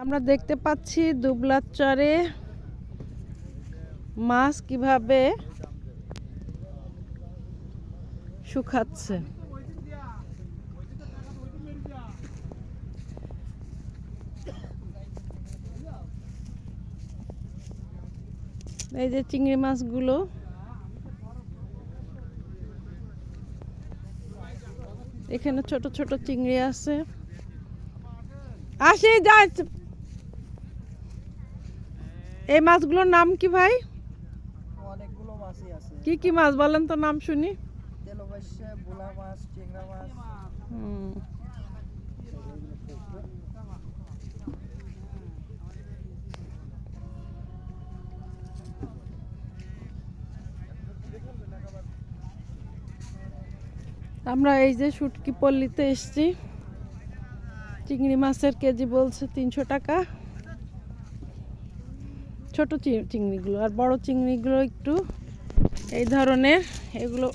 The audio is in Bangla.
আমরা দেখতে পাচ্ছি দুবলার চরে মাছ কিভাবে শুকাচ্ছে। এই যে চিংড়ি মাছগুলো এখানে ছোট ছোট চিংড়ি আছে। আসি যাই। এই মাছগুলোর নাম কি ভাই? অনেকগুলো মাছই আছে। কি কি মাছ বলেন তো, নাম শুনি। তেলাপিয়া, ভোলা মাছ, চিংড়া মাছ। আমরা এই যে শুটকি পল্লীতে এসেছি। চিংড়ি মাছের কেজি বলছে 300 টাকা। ছোট চিংড়িগুলো, আর বড় চিংড়িগুলো একটু এই ধরনের, এগুলো